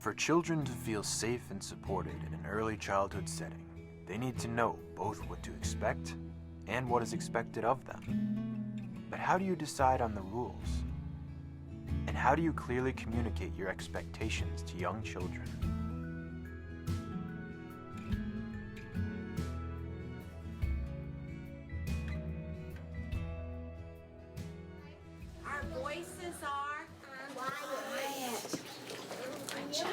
For children to feel safe and supported in an early childhood setting, they need to know both what to expect and what is expected of them. But how do you decide on the rules? And how do you clearly communicate your expectations to young children? Our voices are quiet. Good job.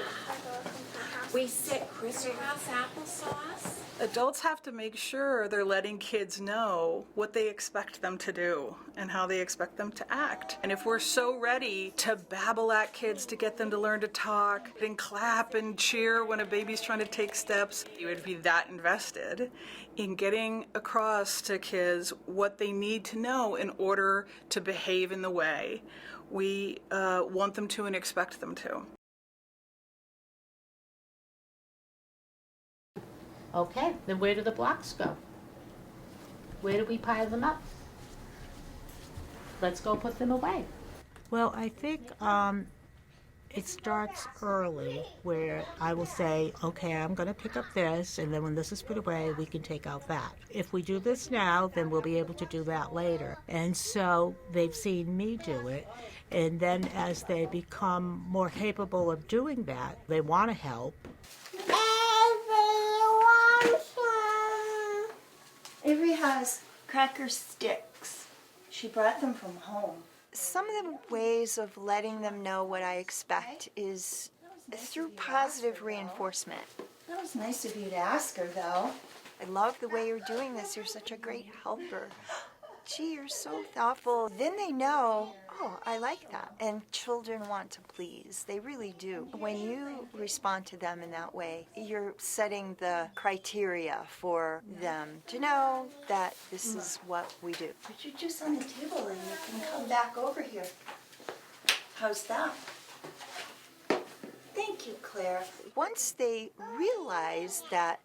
We sit crisscross applesauce. Adults have to make sure they're letting kids know what they expect them to do and how they expect them to act. And if we're so ready to babble at kids to get them to learn to talk and clap and cheer when a baby's trying to take steps, you would be that invested in getting across to kids what they need to know in order to behave in the way we want them to and expect them to. Okay, then where do the blocks go? Where do we pile them up? Let's go put them away. Well, I think it starts early where I will say, okay, I'm going to pick up this, and then when this is put away, we can take out that. If we do this now, then we'll be able to do that later. And so they've seen me do it, and then as they become more capable of doing that, they want to help. Avery has cracker sticks. She brought them from home. Some of the ways of letting them know what I expect is through positive reinforcement. That was nice of you to ask her, though. I love the way you're doing this. You're such a great helper. Gee, you're so thoughtful. Then they know, oh, I like that. And children want to please. They really do. When you respond to them in that way, you're setting the criteria for them to know that this is what we do. Put your juice on the table and you can come back over here. How's that? Thank you, Claire. Once they realize that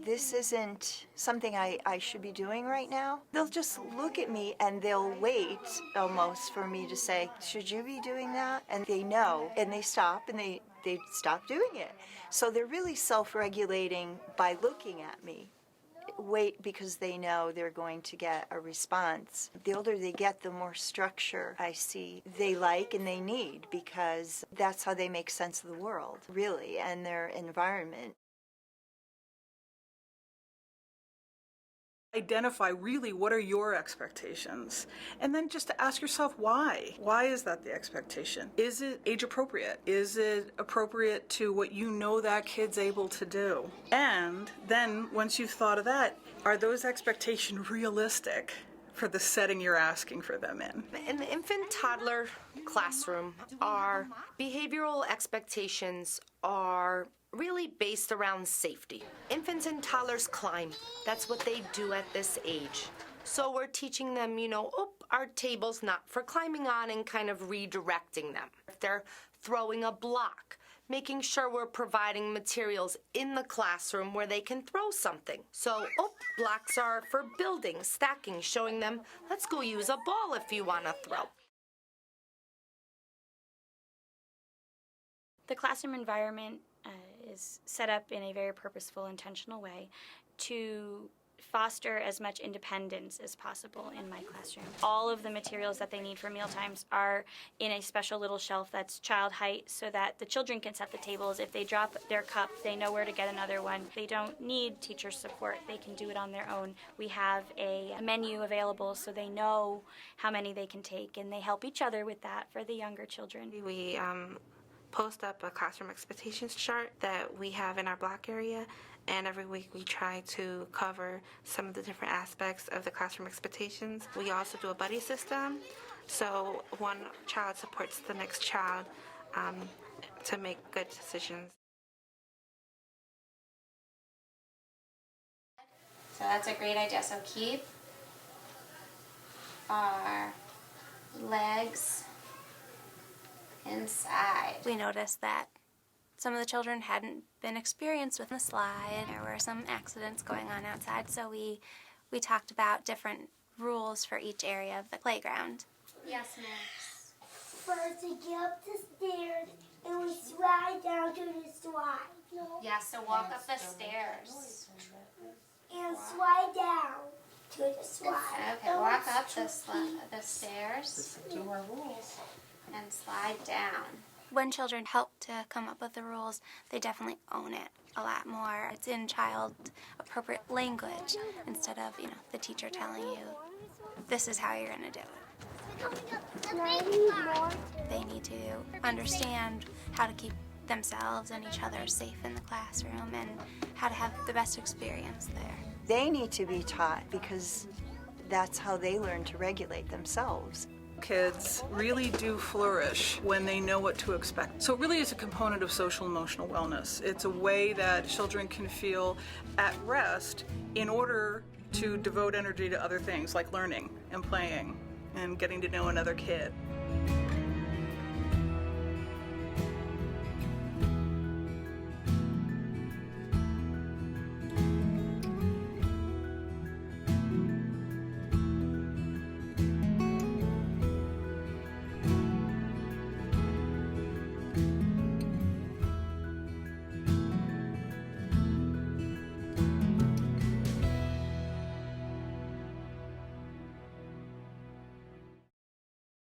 this isn't something I should be doing right now, they'll just look at me and they'll wait almost for me to say, should you be doing that? And they know, and they stop, and they stop doing it. So they're really self-regulating by looking at me. Wait, because they know they're going to get a response. The older they get, the more structure I see they like and they need, because that's how they make sense of the world, really, and their environment. Identify really what are your expectations, and then just to ask yourself why. Why is that the expectation? Is it age appropriate? Is it appropriate to what you know that kid's able to do? And then once you've thought of that, are those expectations realistic for the setting you're asking for them in? In the infant-toddler classroom, our behavioral expectations are really based around safety. Infants and toddlers climb. That's what they do at this age. So we're teaching them, our table's not for climbing on, and kind of redirecting them. If they're throwing a block, making sure we're providing materials in the classroom where they can throw something. So, blocks are for building, stacking, showing them, let's go use a ball if you want to throw. The classroom environment is set up in a very purposeful, intentional way to foster as much independence as possible in my classroom. All of the materials that they need for mealtimes are in a special little shelf that's child height so that the children can set the tables. If they drop their cup, they know where to get another one. They don't need teacher support. They can do it on their own. We have a menu available so they know how many they can take, and they help each other with that for the younger children. We post up a classroom expectations chart that we have in our block area, and every week we try to cover some of the different aspects of the classroom expectations. We also do a buddy system, so one child supports the next child to make good decisions. So that's a great idea. So keep our legs inside. We noticed that some of the children hadn't been experienced with the slide. There were some accidents going on outside, so we talked about different rules for each area of the playground. Yes, Max. First, to get up the stairs, And we slide down to the slide. Yeah, so walk up the stairs. And slide down to the slide. Okay, walk up the stairs. Do our rules. And slide down. When children help to come up with the rules, they definitely own it a lot more. It's in child-appropriate language instead of, the teacher telling you, this is how you're going to do it. They need to understand how to keep themselves and each other safe in the classroom and how to have the best experience there. They need to be taught because that's how they learn to regulate themselves. Kids really do flourish when they know what to expect. So it really is a component of social emotional wellness. It's a way that children can feel at rest in order to devote energy to other things like learning and playing and getting to know another kid.